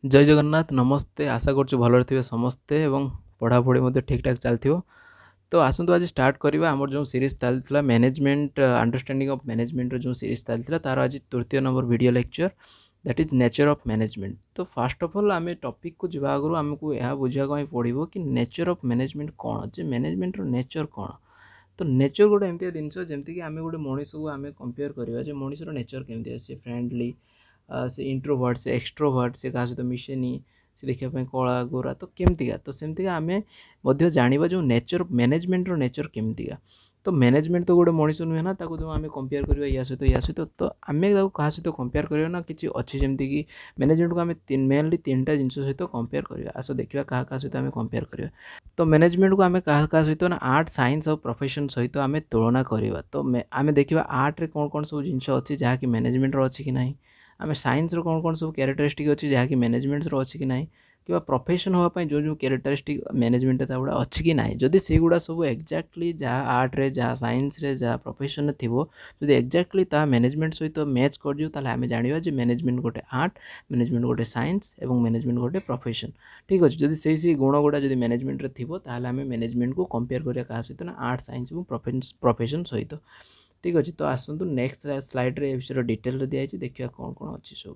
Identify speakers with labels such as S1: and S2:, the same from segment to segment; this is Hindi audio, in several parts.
S1: जय जगन्नाथ नमस्ते आशा करूँ भलरे थे समस्ते एवं पढ़ापढ़ी ठीक ठाक चलती। तो आसतु आज स्टार्ट करवा आमर जो सीरीज चलता मैनेजमेंट अंडरस्टैंडिंग ऑफ मैनेजमेंट जो सीरीज चलता तार आज तृतीय number video lecture that is nature of management. तो फास्ट ऑफ ऑल आम टॉपिक को जावा आगु आमको यह बुझा पड़ो कि नेचर ऑफ मैनेजमेंट कौन जे मैनेजमेंट नेचर कौन। तो नेचर गोटे एमती जिनस जमीक आम गोटे मनीष को आम कंपेयर करवा मनीषर नेचर केमती सी फ्रेंडली से इंट्रोवर्ट से एक्सट्रोवर्ट से क्या सहित मिसेनि से देखापी कला गोरा तो केमतीका तो सेमतीका आम जाना जो नेचर मैनेजमेंट नेचर केमतीका। तो मैनेजमेंट तो गोटे मनीष नुहे ना जो आम कंपेयर करवा या सहित तो आम क्या सहित कंपेयर करवा ना कि अच्छी जमीक कि मैनेजमेंट को आम मेनली तीन टा जिन सहित कंपेयर करवा। आस देखा क्या सहित आम कंपेयर करवा। तो मैनेजमेंट को आम क्या सहित ना आर्ट साइंस और प्रोफेशन सहित आम तुलना करवा। तो आम देखा आर्ट रे कौन कौन सब जिन अच्छी जहाँकि मैनेजमेंट अच्छी कि ना आम साइंस कौन कौन सब क्यारेक्टरिस्टिक अच्छी जहाँकि मैनेजमेंट अच्छी कि ना कि प्रोफेशन होगापी जो जो क्यारेक्टरिस्टिक मैनेजमेंट गुड़ा अच्छी कि ना जदि से गुड़ा सब एक्जाक्टली जहाँ आर्ट रे जहाँ साइंस रे जहाँ प्रोफेशन थी जो एक्जाक्टली ता मैनेजमेंट सहित मैच कर आम जाना जे मैनेजमेंट गोटे आर्ट मैनेजमेंट गोटे साइंस और मैनेजमेंट गोटे प्रोफेशन। ठीक अच्छे जब से गुण गुड़ा जब मैनेजमेंट रे थी आम मैनेजमेंट को कंपेयर करा क्या सहित ना आर्ट साइंस और प्रोफेशन सहित। ठीक अच्छे तो आसतु नेक्स्ट स्लाइड रे विषय डिटेल दिखाई देखिए कौन कौन अच्छी सब।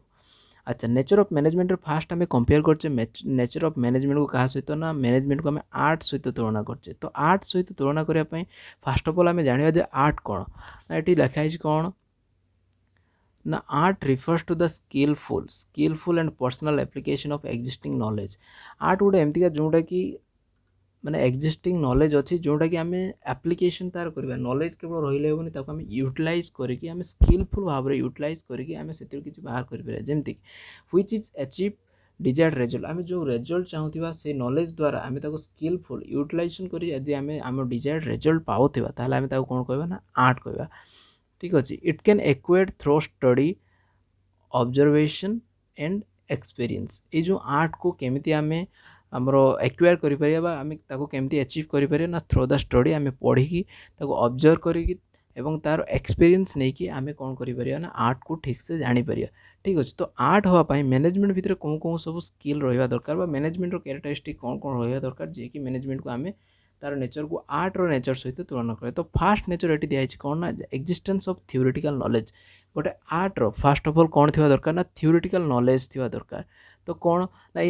S1: अच्छा नेचर ऑफ मैनेजमेंट फास्ट आम कंपेयर करचे नेचर ऑफ मैनेजमेंट को क्या सहित ना मैनेजमेंट को आम आर्ट सहित तुलना करचे। तो आर्ट सहित तुलना करने फास्ट ऑफ ऑल आम जाना आर्ट कौन ना ये लिखाई कौन ना art refers to the skillful and personal application of existing knowledge. Art गोटे एमतीका जोटा कि माने एक्जिस्टिंग नॉलेज अच्छी जोटा कि आम एप्लिकेशन तार करवा नॉलेज केवल रही हेनी आम यूटिलाइज करके आम स्किलफुल भाव में यूटिलाइज करके आम से किसी बाहर कर जमीक which is achieve desired result. आम जो रिजल्ट चाहूबा से नॉलेज द्वारा आम स्किलफुल यूटिलाइजेशन करी आम आम डिजायर्ड रिजल्ट पाऊा ताल आम कौन कहवा ना आर्ट कहवा। ठीक अच्छे it can acquired through study observation and experience. ये जो आर्ट को केमिति आमे आमर एक्वायर करिपरिया आम केमती अचीव करें ना थ्रो द स्टडी आम पढ़ी ऑब्जर्व करी एवं तार एक्सपीरियंस नहीं कि आम कौन करिपरिया ना आर्ट को ठीक से जानीपर। ठीक अच्छे तो आर्ट होगापाई मैनेजमेंट भितर कौन कौन सब स्किल रहा दरकार मैनेजमेंट कैरेक्टरिस्टिक कौन कौन रहा दरकार जे कि मैनेजमेंट को आम तार नेचर को आर्ट रो नेचर सहित तुलना करें। तो फास्ट नेचर ये दिखाई कौन ना एक्जिस्टेंस ऑफ थ्योरेटिकल नॉलेज गोटे आर्ट रो फास्ट ऑफ ऑल कौन थी दरकार ना थ्योरेटिकल नॉलेज थी दरकार। तो कौन ना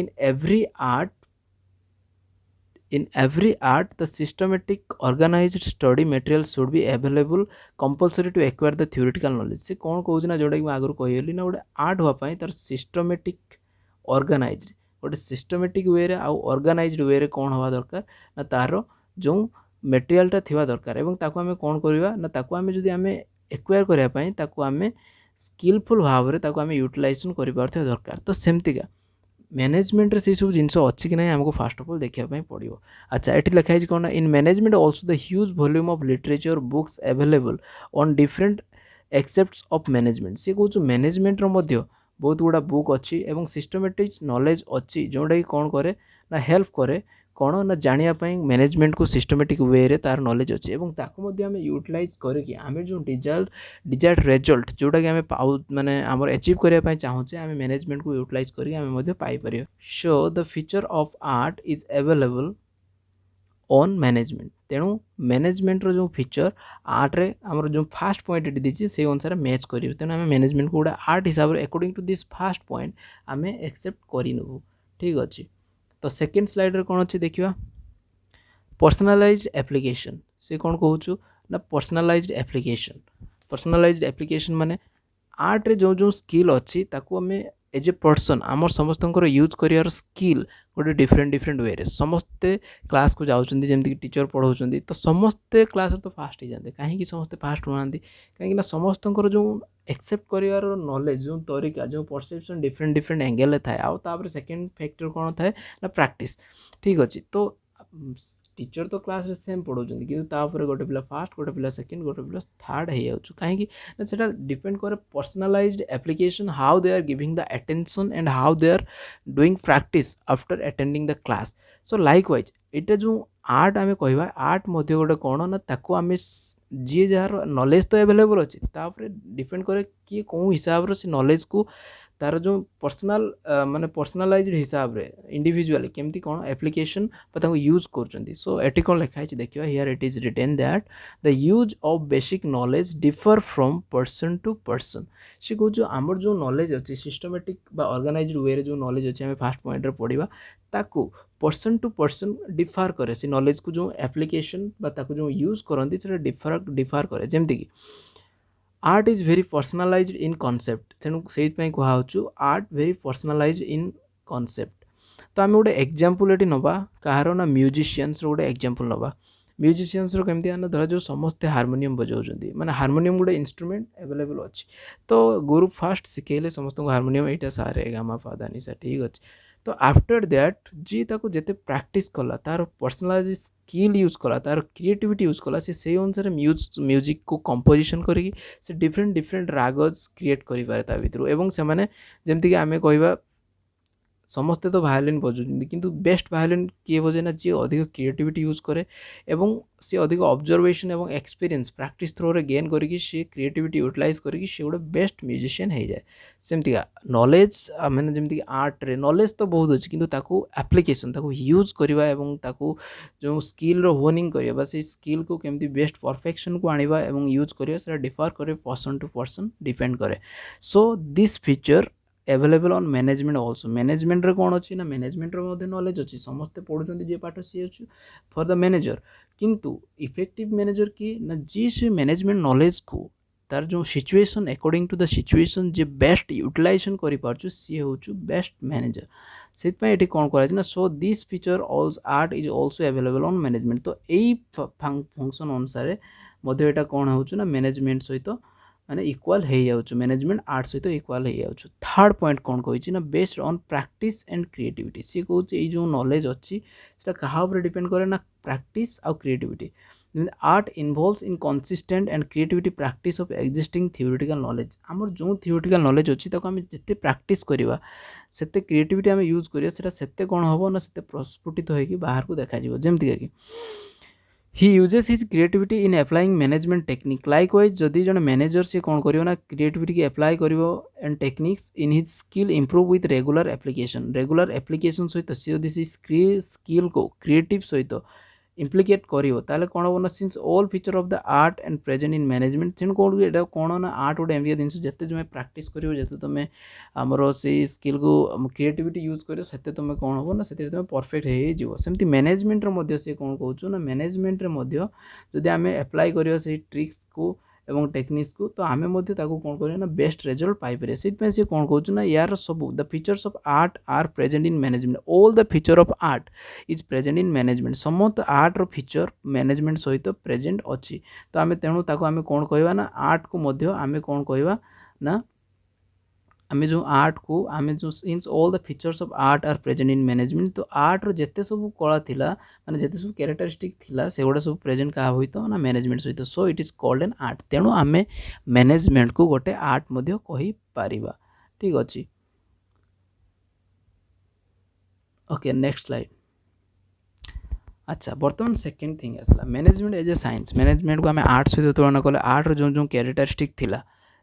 S1: in every art the systematic organized study material should be available compulsory to acquire the theoretical knowledge। से कौन कहूँ ना जोटा कि आगुरी कहली ना गोटे आर्ट हाँपाई तार सिस्टमेटिक ऑर्गेनाइज्ड गोटे सिस्टमेटिक वे रे आउ ऑर्गेनाइज्ड वे रे कौन हवा दरकार ना तार जो मटेरियलटा थिबा दरकार एवं ताको आमे कौन करवा ना ताको आमे जदि आमे एक्वायर करबा पई ताको आमे स्किलफुल भाव रे ताको आमे यूटिलाइजेशन करि पारथिबा दरकार। तो सेमतिका मैनेजमेंट से सब जिन अच्छी कि ना आमको फास्ट ऑफ ऑल देखापी पड़ो। अच्छा ये लिखाई कौन ना in management also the huge volume of literature books available on different aspects of management. सी कहूँ मैनेजमेंट बहुत गुड़ा बुक अच्छी एवं सिस्टमेटिक नॉलेज अच्छी जोटा कि कौन करे ना हेल्प करे कौन ना जानापी मैनेजमेंट को सिस्टमेटिक वे रे तार नॉलेज अच्छी एवं ताको आम यूटिलाइज करके आम जो डिजायर्ड रिजल्ट जोटा कि आम पाऊ माने आमर अचीव करने चाहूचे आम मैनेजमेंट को यूटिलाइज करके आम Piper. So the feature of art is available on management. तेणु मैनेजमेंट रो जो फीचर आर्ट रे आमर जो फास्ट पॉइंट दीजिए से अनुसार मैच करेंगे। तेणु आम मैनेजमेंट को गोटे आर्ट हिसाब से according to this first point आम एक्सेप्ट करनबू। ठीक अच्छे तो सेकेंड स्लाइड रे कौन अच्छी देखिए पर्सनालाइज्ड एप्लिकेशन। से कौन कहूँ ना पर्सनालाइज्ड एप्लिकेशन माने आर्ट रे जो जो स्किल अच्छी ताको आम एज ए पर्सन आमर समस्त यूज कर स्किल गोटे डिफरेंट वे रे समस्ते क्लास को जाऊँच जमीक टीचर पढ़ाऊँ तो समस्ते क्लास तो फास्ट हो जाते कहीं समस्ते फास्ट होना कहीं समस्त जो एक्सेप्ट कर नॉलेज जो तरीका जो परसेप्शन डिफरेंट एंगल थाए आउे सेकेंड फैक्टर कौन थाए ना प्रैक्टिस। ठीक अच्छे तो टीचर तो क्लास रे सेम पढ़ाऊँ कि गोटे पिला फास्ट गोटे पिला सेकेंड गोटे पिला थर्ड हो जाऊँ कहीं से डिपेंड करे personalized application how they are giving the attention and how they are doing practice after attending the class. So likewise ये जो आर्ट आम कह आर्ट गोटे कौन ना ताको आम जी जार नॉलेज तो अवेलेबल अच्छी डिपेंड करे कि कौन हिसाब से नॉलेज को तार जो पर्सनाल माने पर्सनालाइज्ड हिसाब रे इंडिविजुअली केमती कौन एप्लिकेशन यूज कर सो एटी कौन लिखाई देखिए here it is written that the use of basic knowledge differ from person to person सी कह जो आमर जो नॉलेज अच्छी सिस्टमेटिक बा ऑर्गेनाइज्ड वे रे जो नॉलेज अच्छे आम फास्ट पॉइंट रे पढ़ा ताकू पर्सन टू पर्सन डिफर करे से नॉलेज को जो एप्लिकेशन बा ताकू जो यूज करती से डिफर करे जमती कि art is very personalized in concept तेणु से कहूँ art very personalized in concept तो आम गोटे एग्जांपल ये नवा कहार ना म्यूजिशियंस गोटे एग्जांपल नवा म्यूजिशियंस केमती आना धरा जो समस्ते हारमोनियम बजाऊँ माने हारमोनियम गोटे इंस्ट्रूमेंट अवेलेबल अच्छी तो गुरु फास्ट शिखेले समस्त हारमोनियम यहाँ सारे गामा पादा निशा ठीक अच्छे तो आफ्टर दैट जी ताको जेते प्रैक्टिस कला तार पर्सनालाइज स्किल यूज कला तार क्रिएटिविटी यूज कला से अनुसार म्यूजिक को कंपोजिशन करी से डिफरेंट डिफरेंट रागज क्रिएट करि पारे ता भितर एवं से माने जेमति कि आमे कहबा समस्ते तो वायोलिन बजाउछन्ति किंतु बेस्ट वायोलिन किए बजे ना जी अधिक क्रिएटिविटी यूज करे एवं सी अधिक ऑब्जर्वेशन एवं एक्सपीरियंस प्रैक्टिस थ्रो रे गेन करिकि सी क्रिएटिविटी यूटिलाइज करिकि सी गोटे बेस्ट म्यूजिशियन हो जाए सेमती नॉलेज मैंने जमती आर्ट रे नॉलेज तो बहुत अच्छी किंतु ताकू एप्लिकेशन ताकू यूज करवा एवं ताकू जो स्किल रो होनिंग करवा से स्किल को केमती बेस्ट परफेक्शन को आनिबा एवं यूज करवा से डिफर करे पर्सन टू पर्सन डिपेंड करे सो this feature available on management also management रे कौन अच्छी ना मैनेजमेंट रे नॉलेज अच्छी समस्ते पढ़ुं जी पाठ सी अच्छी फॉर द मैनेजर किंतु इफेक्टिव मैनेजर की ना जी से मैनेजमेंट नॉलेज को तार जो situation according to the situation जे बेस्ट यूटिलाइजेशन करि पारछु सी होछु बेस्ट मैनेजर से कौन कर so this feature also art is also available on management तो यही फंक्शन अनुसार यहाँ कौन हो मैनेजमेंट सहित माने इक्वाल हो जाऊँ मैनेजमेंट आर्ट सहित इक्वाल हो जाऊँ थर्ड पॉइंट कौन कही based on practice and creativity सी कहूँ ये जो नॉलेज अच्छी क्या डिपेंड करे ना प्रैक्टिस आउ creativity art involves in consistent and creativity practice of existing theoretical knowledge आमर जो थियोरिटिकल नॉलेज अच्छी आम जिते प्रैक्टिस करवा सेते क्रिएटिविटी आम यूज करा सेते कौन हम ना सेते प्रस्फुटित होगी बाहर को देखा जमती कि he uses his creativity in applying management technique likewise जदि जन मैनेजर से कौन करियो ना क्रिएटिविटी की अप्लाई करियो and techniques in his skill improve with regular application सहित सी यदि स्किल को क्रिएटिव सहित इम्प्लिकेट करियो ताले कौन हम ना since all feature of the art and present in management तेणु कौन एटा कौन ना आर्ट गोटे एमती जिन जिते तुम प्रैक्टिस करियो जिते तुम आमर से स्किल को क्रिएटिविटी यूज करियो सेते तुम कौन हम ना से तुम परफेक्ट हो सेमती मैनेजमेंट रे से कौन कहूँ ना मैनेजमेंट रे जदि आम एप्लाई करियो से ट्रिक्स को एवं टेक्निक्स को तो आम कौन कर बेस्ट रिजल्ट पाइपर से कौन कहूँ ना यार सब the features of art are present in management all the feature of art is present in management समस्त आर्ट रो फीचर मैनेजमेंट सहित प्रेजेंट अच्छी तो आम तेणु आम कौन कहवा ना आर्ट को आम कौन कहवा ना आम जो आर्ट को आम जो since all the features of art are present in management तो आर्ट रो जेते सब कला थिला माने जेते सब कैरेक्टरिस्टिक थिला सेगुड़ा सब प्रेजेंट का होई तो ना मैनेजमेंट सहित so it is called an art तेणु आम मैनेजमेंट को गोटे आर्ट मध्य कहि पारिबा ठीक अछि ओके नेक्स्ट स्लाइड अच्छा बर्तमान सेकेंड थिंग आसला management as a science management को आम आर्ट सहित तुलना कले आर्ट रो जो कैरेक्टरिस्टिक थिला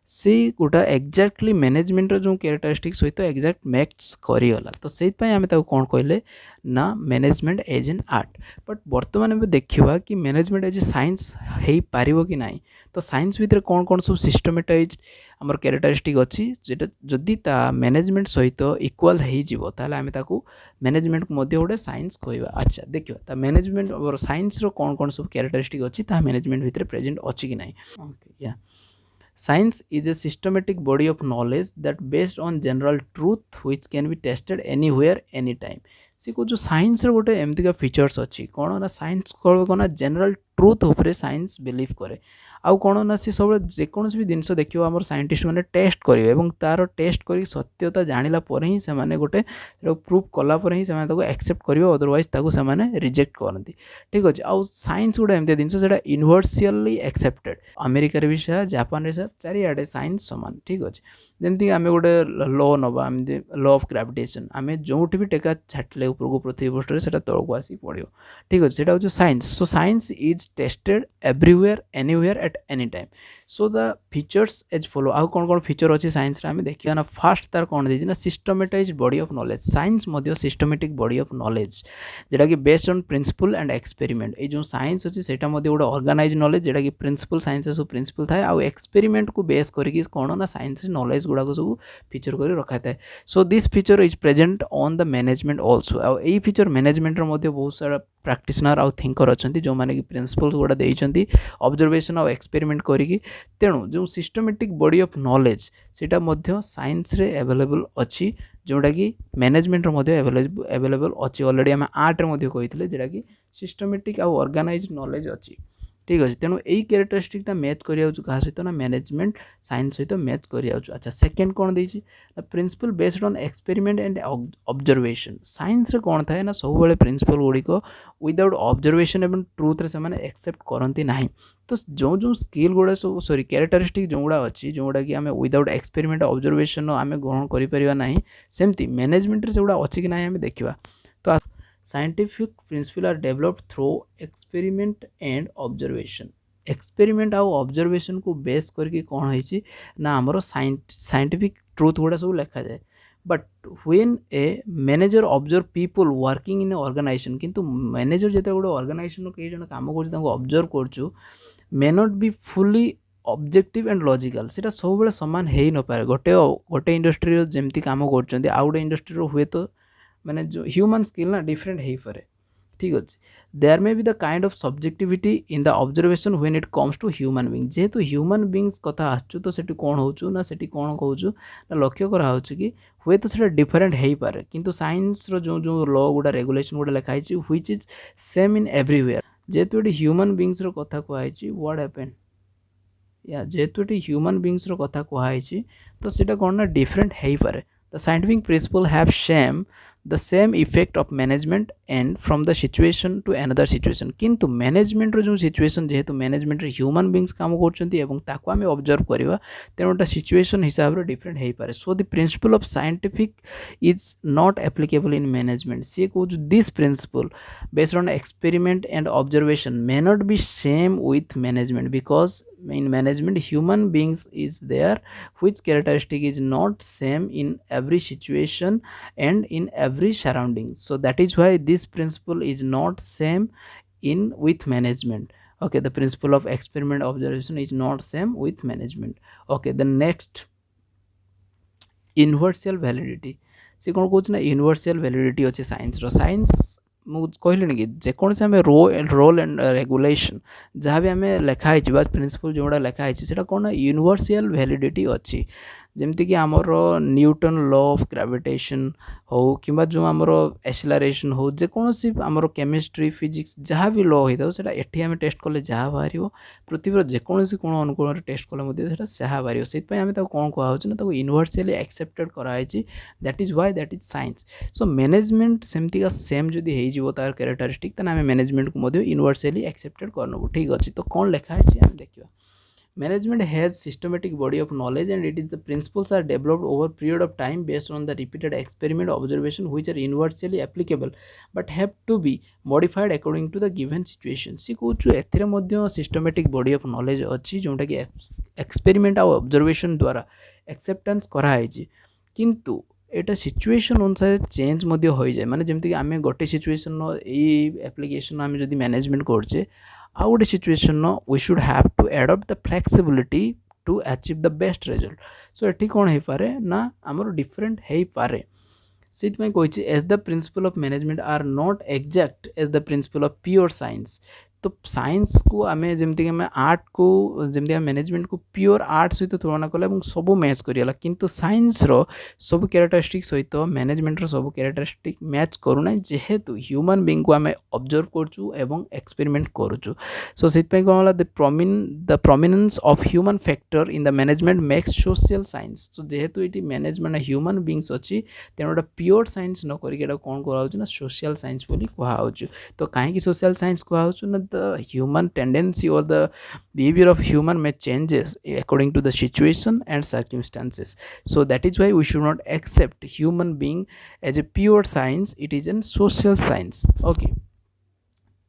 S1: से गोटा एक्जाक्टली मैनेजमेंट जो कैरेक्टरिस्टिक सहित एक्जाक्ट मैच करीगला तो से आम कौन कहले ना management as an art but बर्तमान एवं देखा कि मैनेजमेंट एज ए साइंस हो पार कि ना तो साइंस भितर कौन कौन सब सिस्टमेटाइज आमर कैरेक्टरिस्टिक अच्छी जेटा जदि मैनेजमेंट सहित इक्वाल हो ताले आम मैनेजमेंट को गोटे साइंस कहवा अच्छा देखा मैनेजमेंट और साइंस रो कौन कौन सब कैरेक्टरिस्टिक अच्छी मैनेजमेंट भितर प्रेजेंट अच्छी कि ना ओके या Science is a systematic body of knowledge that based on general truth which can be tested anywhere anytime. सी को जो साइंस गोटे एमती का फीचर्स अच्छी कौन ना साइंस कौन जनरल ट्रुथ उपरे साइंस बिलीव करे आउ कौन ना सी सब जेकोसी भी जिनस देखिए आम साइंटिस्ट मैंने टेस्ट करेंगे और तार टेस्ट कर सत्यता जानिला पर ही से गोटे प्रूफ कलापर ही से एक्सेप्ट करेंगे अदरवाइज से रिजेक्ट करती ठीक अच्छे आउ साइंस गोटे एमती जिनस यूनिवर्सली एक्सेप्टेड अमेरिका भी से जापान से चारिआडे साइंस सामान ठीक अच्छे जमीक आम गोटे लॉ नवा लॉ ऑफ ग्रेविटेशन आम जो भी टेका छाटिले उपरको पृथ्वी पृष्ठ से तौक आसिक पड़ो ठीक अच्छे से science so science is tested everywhere anywhere at any time. So the features as follow आउ कौन कौन फीचर अच्छी साइंस आम देखिए ना फास्ट तार कौन देना systematize body of knowledge science मध्य सिस्टमेटिक बॉडी ऑफ नॉलेज जेटा कि based on principle and experiment ये जो साइंस अच्छी से गोटे ऑर्गेनाइज नॉलेज जेटा कि प्रिंसिपल साइंस सब प्रिंसिपल थाए आउ एक्सपेरिमेंट को बेस करके कौन ना साइंस नॉलेज गुड़ाक सब फीचर कर रखा थाए सो this feature is present on the management also आउ यही फीचर मैनेजमेंट बहुत सारा प्रैक्टिशनर आउ थिंकर अच्छा जो मैंने कि प्रिंसिपल्स गुड़ा देती ऑब्जर्वेशन आउ एक्सपेरिमेंट करी तेणु जो सिस्टमेटिक बॉडी ऑफ नॉलेज सेटा मध्य साइंस रे अवेलेबल अच्छी जोटा कि मैनेजमेंट अवेलेबल अच्छी ऑलरेडी आम आर्ट रे कही जोटा कि सिस्टमेटिक आउ ऑर्गेनाइज नॉलेज अच्छी ठीक अच्छे तेणु यही क्यारेक्टरिस्टिकटा मैच करा सहित ना मैनेजमेंट साइंस सहित मैच करा अच्छा सेकेंड कौन देती principal based on experiment and observation science रे कौन थाए ना सब प्रिंसिपल गुड़िक विदाउट ऑब्जर्वेशन एवं ट्रुथ रे से एक्सेप्ट करती ना तो जो जो स्किल गुड़ा सब सॉरी क्यारेक्टरिस्टिक जो गुड़ा अच्छी जो गुड़ा कि आम विदाउट एक्सपेरिमेंट ऑब्जर्वेशन आम ग्रहण करें सेमती मैनेजमेंट से गुड़ा अच्छी कि ना आम देखा तो scientific principle are developed through experiment and observation experiment आउ ऑब्जर्वेशन को बेस करके कौन है ना आमर साइंटिफिक ट्रुथ गुड़ा सब लिखा जाए but when a manager observe people working in a organization किंतु मैनेजर जो गोटे ऑर्गेनाइजेशन कई जन काम करब्जर्व कर may not be fully objective and logical सेटा सब सामान हो न पारे गोटे गोटे इंडस्ट्री जमती काम कर आउ गोटे इंडस्ट्री हुए तो माने जो ह्यूमन स्किल ना डिफरेंट हो पारे ठीक अच्छे there may be the kind of subjectivity in the observation when it comes to human being जेहेतु ह्यूमन बीइंग्स कथा आसचु तो सेठी कौन होचु ना सेठी कौन कहूचु ना लक्ष्य करा होचु कि हुए तो सेटा डिफरेंट हो पारे किंतु साइंस रो जो जो लॉ गुडा रेगुलेशन गुडा लिखा है which is same in everywhere जेहेतु ये ह्यूमन बीइंग्स रो कथा कहै व्हाट हैपेंड या जेहेतु ये ह्यूमन बीइंग्स रो कथा कहै तो सेटा कौन ना डिफरेंट हो पारे the scientific principle have the same effect of management and from the situation to another situation किंतु मैनेजमेंट रो जो सिचुएशन जेहेतु मैनेजमेंट रे ह्यूमन बीइंग्स काम करछंती एवं ताको आमे ऑब्जर्व करबा तेनोटा सिचुएशन हिसाब रे डिफरेंट हे पारे so the principle of scientific is not applicable in management सी को this principle based on experiment and observation may not be same with management because in management human beings is there which characteristic is not same in every situation and in every surrounding so that is why this principle is not same in with management okay the principle of experiment observation is not same with management okay the next universal validity से कौन कहूँ ना universal validity अच्छे साइंस रो साइंस कहली कि जेकोसी आम रोल एंड रेगुलेशन जहाँ भी आम लिखाई प्रिंसिपल जो लिखाई से कौन ना यूनिवर्सल वैलिडिटी अच्छी जमती कि आमर न्यूटन लॉ ऑफ ग्रेविटेशन हो कि जो आमर एक्सेलरेशन हो जेकोसी आमर केमिस्ट्री फिजिक्स जहाँ भी लॉ होता है एटी आम टेस्ट कले जहाँ बाहर पृथ्वीर जेकोसी कोण अनुकूल टेस्ट कले जहाँ बाहर से आम कौन कहना ना यूनिवर्सली एक्सेप्टेड कराई that is why that is science so management सेमती का सेम जदि हो तार क्यारेक्टरिस्टिक तो आम मैनेजमेंट को यूनिवर्सली एक्सेप्टेड करनबू ठीक अच्छे तो कौन लिखाई आम देखा Management has systematic body of knowledge and it is the principles are developed over period of time based on the repeated experiment observation which are universally applicable but have to be modified according to the given situation सी कहूँ एथिरे systematic body of knowledge अच्छी जोटा कि experiment और observation द्वारा acceptance कराई किंतु एटा सिचुएशन अनुसार चेंज हो जाए माने जमती आम गोटे सिचुएशन एप्लिकेशन आम जब मैनेजमेंट करछे आउ गोटे situation we should have to adopt the flexibility to achieve the best result so एटी कौन हो पारे ना आमर डिफरेंट हो पारे से कही as the principle of management are not exact as the principle of pure science तो साइंस को आम जमीक आम आर्ट को जमी मैनेजमेंट को प्योर आर्ट सहित तुलना कले सब मैच करा किंतु साइंस रो सब क्यारेक्टरिस्टिक सहित मैनेजमेंट रो सब क्यारेक्टरिस्टिक मैच करूना जेहेतु ह्यूमन बीइंग को आम ऑब्जर्व करचु एवं एक्सपेरिमेंट करूचु सो से कौन होला the prominence of human factor in the management makes social science so जेहेतु ये मैनेजमेंट ह्यूमन बीइंग्स अच्छी तेणु प्योर साइंस न करके कौन करा सोशल साइंस बोली कहुच्छू तो कहीं सोशल साइंस कहुच्छू ना the human tendency or the behavior of human may changes according to the situation and circumstances so that is why we should not accept human being as a pure science it is a social science okay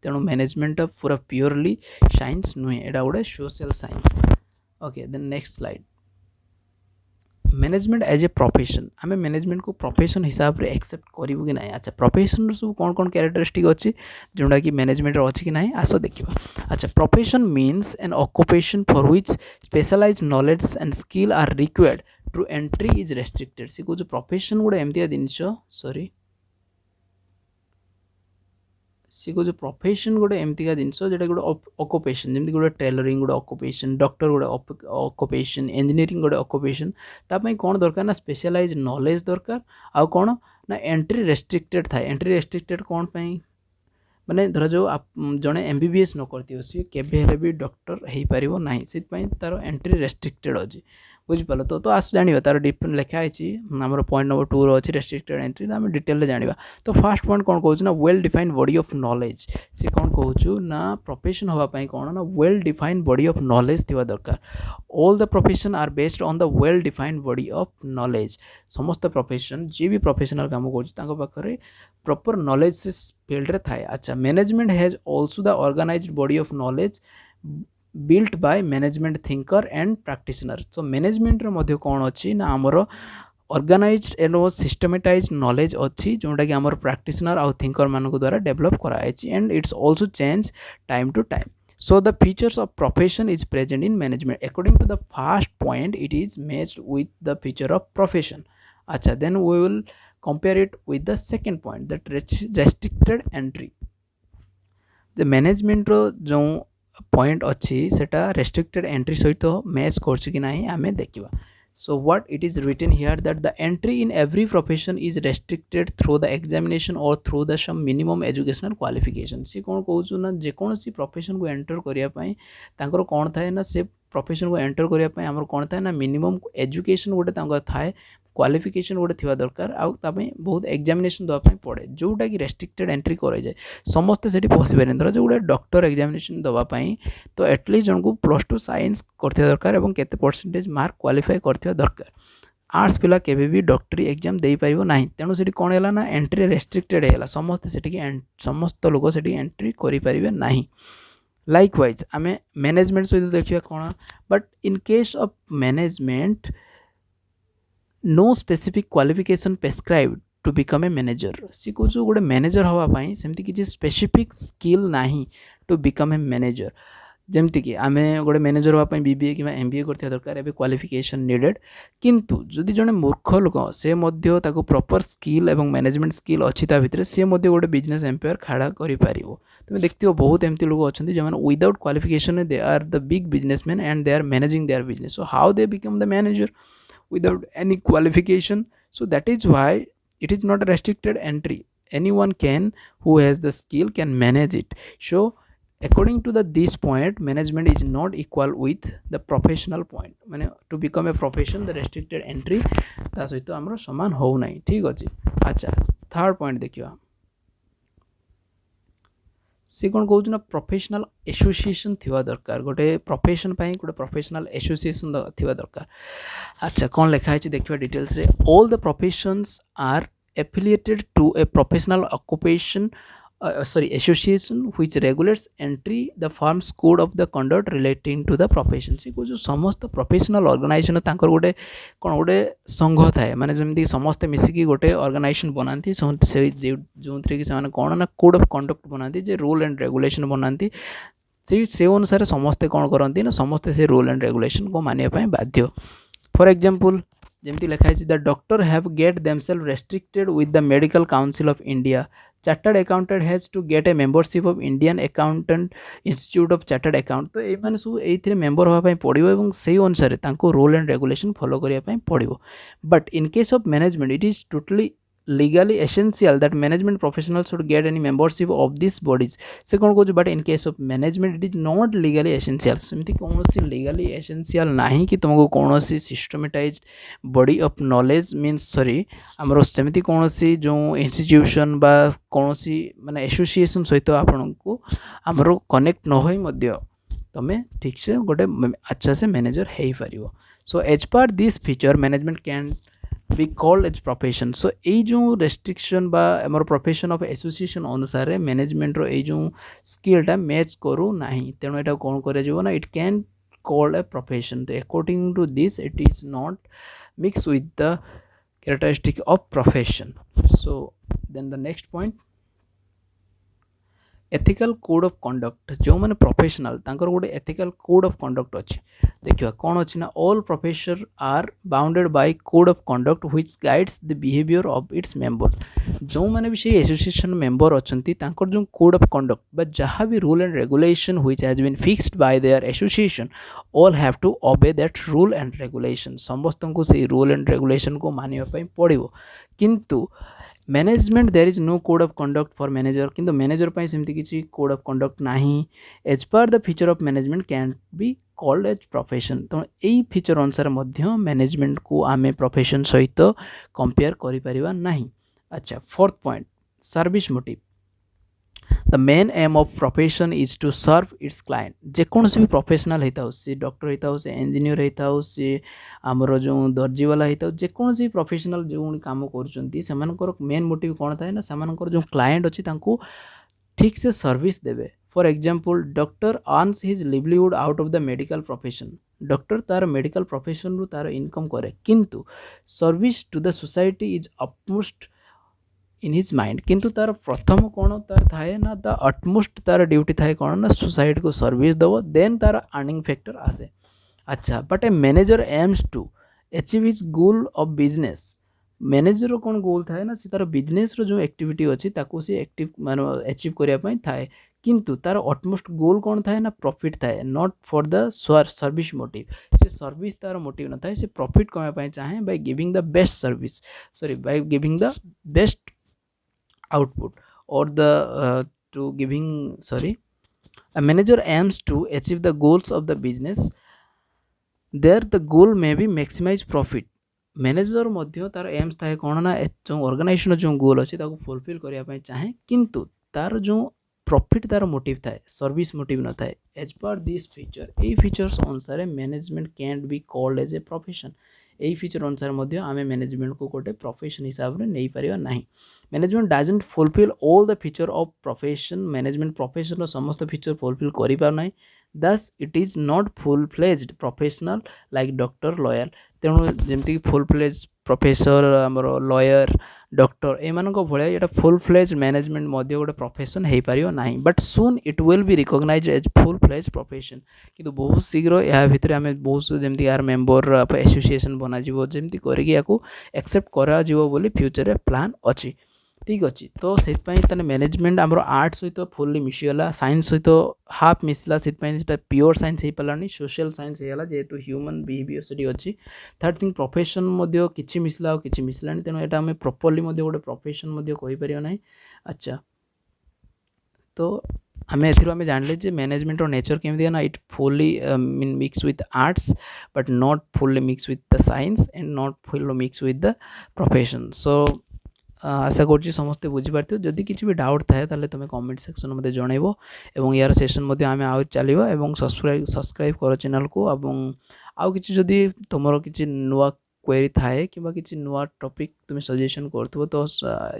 S1: तेणु मैनेजमेंट पूरा प्योरली साइंस नुहे एटा गोटे social science. Okay then next slide. Management as a profession आम मैनेजमेंट को प्रोफेशन हिसाब से एक्सेप्ट करूँ कि ना। अच्छा प्रोफेशन सब कौन कौन कैरेक्टरिस्टिक अच्छी जोटा कि मैनेजमेंट अच्छी कि ना आस देखा। अच्छा profession means an occupation for which specialized knowledge and skill are required to entry is restricted. सी कौन प्रोफेशन गोटे एमती जिनस सॉरी सी कौन प्रोफेशन गोटे एमतीका जिनस जोटा गोटे ऑक्युपेशन जमी गोटे टेलरिंग गोटे ऑक्युपेशन डॉक्टर गोटे ऑक्युपेशन इंजीनियरिंग गोटे ऑक्युपेशन तापाई कौन दरकार ना स्पेशलाइज्ड नॉलेज दरकार आउ कौन ना एंट्री रेस्ट्रिक्टेड थाए। एंट्री रेस्ट्रिक्टेड कौन पाई माने धर जो जड़े एमबीबीएस न करती सी केवे भी डॉक्टर हो पार ना से तार एंट्री रेस्ट्रिक्टेड अच्छी बुझिपाल। तो आस जाना तार डिफरेंट लिखाई आम पॉइंट नंबर 2 अच्छी रेस्ट्रिक्टेड एंट्री आम डिटेल जाना। तो फास्ट पॉइंट कौन कहूँ ना well defined body of knowledge से कौन कहूँ ना प्रोफेशन होगापाई कौन ना well defined body of knowledge थी दरकार। All the profession are based on the well defined body of knowledge. समस्त प्रोफेशन जी भी प्रोफेशनल काम कर प्रॉपर नॉलेज से फील्ड रे थाए। अच्छा management has also the organized body of knowledge built by management thinker and practitioner. So management रे मध्य कौन अच्छी ना आमर ऑर्गेनाइज्ड एंड सिस्टमेटाइज्ड नॉलेज अच्छी जोटा कि आमर प्रैक्टिशनर आउ थिंकर मान द्वारा डेवलप कराई and it's also change time to time. So the features of profession is present in management. According to the first point, it is matched with the feature of profession. अच्छा then we will compare it with the second point that restricted entry. The management रो जो point अच्छी सेटा restricted entry सहित मैच करछि कि नाही आमे देखिबा। So what it is written here that the entry in every profession is restricted through the examination or through the some minimum educational qualification. सी कौन कहूँ ना जेकोसी प्रोफेशन को एंटर करने तांकर कौन थाए ना से प्रोफेशन को एंटर करने आमर कौन थाए ना मिनिमम एजुकेशन गोटे थाए क्वालिफिकेशन गोटे थी दरकार आउ बहुत एग्जामिनेशन देवाई पड़े जोटा कि रेस्ट्रिक्टेड एंट्री कराए जाए समस्ते से पशिपारे। धर जो गोटे डॉक्टर एग्जामिनेशन देवाई तो एटलिस्ट जन को +2 साइंस करथिया दरकार एवं केते परसेंटेज मार्क क्वालिफाई करथिया दरकार। आर्ट्स पिला केबे भी डॉक्टरी एग्जाम दे पारिबो नाही तेणु सेठी कोन हैला ना एंट्री रेस्ट्रिक्टेड हैला समस्ते सेठी समस्त लोक सेठी एंट्री करि पारिबे नाही। लाइकवाइज आमे मैनेजमेंट सहित देखिया कोन but in case of management no specific qualification prescribed to become a manager. सी कौन गोटे मैनेजर हाँपाई सेमती किसी स्पेसिफिक स्किल नाही टू बिकम ए मैनेजर जमती कि आम गोटे मैनेजर हाँपाई बीबीए कि एमबीए करथिया दरकार एबे क्वालिफिकेशन नीडेड किंतु जदि जड़े मूर्ख लोक से मध्य ताको प्रॉपर स्किल एवं मैनेजमेंट स्किल अच्छी ता भितर से मध्य गोटे बिजनेस एम्पायर खाड़ा करि पारिबो। तुम देखते हो बहुत एमती लोग अच्छे जो without qualification they are the big businessman and they are managing their business. So how they become the manager without any qualification? So that is why it is not a restricted entry. Anyone can who has the skill can manage it. So according to this point management is not equal with the professional point माने to become a profession the restricted entry ता सहित हमरो समान हो नाही ठीक अछि। अच्छा थर्ड पॉइंट देखियो सी कौन कहूँ ना प्रोफेशनल एसोसिएशन थिवा दरकार गोटे प्रोफेशन पाई गोटे प्रोफेशनल एसोसिएशन थिवा दरकार। अच्छा कौन लिखा है देखिए डिटेल्स रे all the professions are affiliated to a professional occupation association which regulates entry the firms code of the conduct relating to the profession. सी कौन समस्त प्रोफेशनल ऑर्गेनाइजेशन तांकर गोटे कौन गोटे संघ थाए माने जमती समस्ते मिसिकी गोटे ऑर्गेनाइजेशन बनाती से जो थी कि कौन ना कोड ऑफ कंडक्ट बनाती जे रूल एंड रेगुलेशन बनाती से अनुसार समस्ते कौन करती ना समस्ते से रूल एंड रेगुलेशन को मानिया बाध्य। फॉर एग्जांपल जमती लिखा है the doctor have get themselves restricted with the medical council of India. Chartered accountant has to get a membership of Indian accountant institute of chartered account. तो ये सब ये मेंबर होगापाई पड़ो और से अनुसार रूल एंड रेगुलेशन फॉलो करने पड़ो। But in case of management it is totally legally essential that management professionals should get any membership of these bodies. से कौन कहूँ but in case of management it is not legally essential सेमती कौन सी लीगली एसेंशियल नहीं कि तुमको कौन सी systematize body of knowledge means sorry आमर सेमती कौन सी जो इंस्टीट्यूशन बा कौन सी माने एसोसिएशन सहित आपन को आमर कनेक्ट न होई मध्य तमें ठीक से गोटे अच्छा से मैनेजर हो पार। So as per this feature management can be called as profession. So एई जो restriction बा हमर profession of association अनुसार मैनेजमेंट रो एई जो स्किल टा मैच करू नाही तेणु एटा कोन करे जीवो ना it can called a profession. So according to this it is not mixed with the characteristic of profession. So then the next point, ethical code of conduct जो मैंने प्रोफेशनल तांकर गोटे एथिकल कोड ऑफ कंडक्ट अच्छे देखिए कौन अच्छी ना all professor are bounded by code of conduct which guides the behaviour of its member जो मैंने भी से एसोसिएशन मेंबर अच्छी तांकर जो कोड ऑफ कंडक्ट बा जहाँ भी rule and regulation which has been fixed by their association all have to obey that rule and regulation समस्त को से रूल एंड रेगुलेशन को मानिबा पड़ो किंतु management there is no code of conduct for manager किंतु मैनेजर पाई सेमती किसी कोड ऑफ कंडक्ट नाही as per the feature of management can be called as profession तो यही फीचर अनुसार मध्य मैनेजमेंट को आमे प्रोफेशन सहित कंपेयर करि परिबा नाही। अच्छा fourth point service motive the main aim of profession is to serve its client जेकोसी भी प्रोफेशनल होता हो सी डॉक्टर होता हो सी इंजीनियर होता हो सी आमर जो दर्जी वाला होता हो जेकोसी प्रोफेशनल जो काम कर मेन मोटिव कौन थाए ना सेमानकर जो क्लाएंट अच्छी ठीक से सर्विस देवे। For example doctor earns his livelihood out of the medical profession doctor तार मेडिकल प्रोफेशन रु तार इनकम करे किंतु service to the society is upmost in his mind किंतु तार प्रथम कौन तार थाए ना द अटमोस्ट तार ड्यूटी थाए कौन ना सोसाइटी को सर्विस दबो देन तार अर्निंग फैक्टर आसे। अच्छा but a manager aims to achieve his goal of business manager कौन गोल थाए ना सी तार बिजनेस रो जो एक्टिविटी अच्छी ताको सी एक्टिव मान अचीव करने थाए किंतु तार अटमोस्ट गोल कौन थाए ना प्रॉफिट थाए not for the service motive से सर्विस तार मोटिव न थाए से प्रॉफिट कमाई चाहे by giving the best service sorry by giving the best output or the to giving sorry a manager aims to achieve the goals of the business there the goal may be maximize profit manager मध्य तार एम्स थाए कौन ना जो ऑर्गेनाइजेशन जो गोल अच्छे फुलफिल करने चाहे किंतु तार जो प्रॉफिट तार मोटिव थाए सर्विस मोटिव न थाए as per this feature a features अनुसार management can be called as a profession यही फीचर अनुसार मध्य आमे मैनेजमेंट को गोटे प्रोफेशन हिसाब से नहीं पारिबा नहीं। Management doesn't fulfill all the feature of profession management profession समस्त फीचर फुलफिल करि पार नहीं thus it is not full fledged professional like doctor lawyer तेणु जमती फुल फ्लेज प्रोफेसर आमर लॉयर डॉक्टर एमानक भलिया एटा फुल फ्लेज मैनेजमेंट मध्य गोटे प्रोफेशन हो पारिबो नाही but soon it will be recognized as full fledge profession किंतु बहुत शीघ्र या भितर आमे बहुत जमती यार मेंबर एसोसिएशन बना जीवो जमती करके याको एक्सेप्ट करा जीवो बोली फ्यूचर रे प्लान अछि ठीक अच्छी तो से मैनेजमेंट आमर आर्ट सहित फुल्ली मिशीगला साइंस सहित हाफ मिसला से प्योर साइंस हो पारानी सोशल साइंस होगा जेहेतु ह्यूमन बिहेवियर से अच्छी थर्ड थिंग प्रोफेशन किसी मिसला कि मिसला तेणु यहाँ आम प्रॉपर्ली गोटे प्रोफेशन कहीपर ना। अच्छा तो आम एम जानले जे मैनेजमेंट नेचर केमती है ना it fully mean mix with arts but not fully mix with the science and not fully mix with the profession. So आशा करुँच समस्ते बुझीपार जदि किसी भी डाउट थाए ताले तुम कमेंट सेक्शन मते जनइबो एवं यार सेशन मते आमे आउ चलिबो एवं सब्सक्राइब कर चैनल को एवं आउ किछि जदि तुमरो किछि नुवा क्वेरी थाए किबा किछि नुवा टॉपिक तुम सजेशन करथबो तो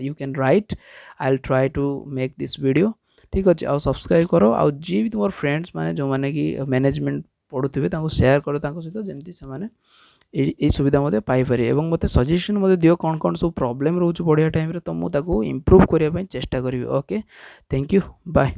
S1: you can write I will try to make this video ठीक अच्छे आउ सब्सक्राइब करो आउ जी भी तुम फ्रेंड्स माने जो माने कि मैनेजमेंट पढ़ुथिबे तांको शेयर करो तांको सहित जेमति से माने ये सुविधा मते पाइपर एवं मते सजेशन मते दियो कौन कौन सब प्रॉब्लम रोच पढ़िया टाइम रे तो मुझे इम्प्रूव करने चेष्टा करी। Okay thank you bye.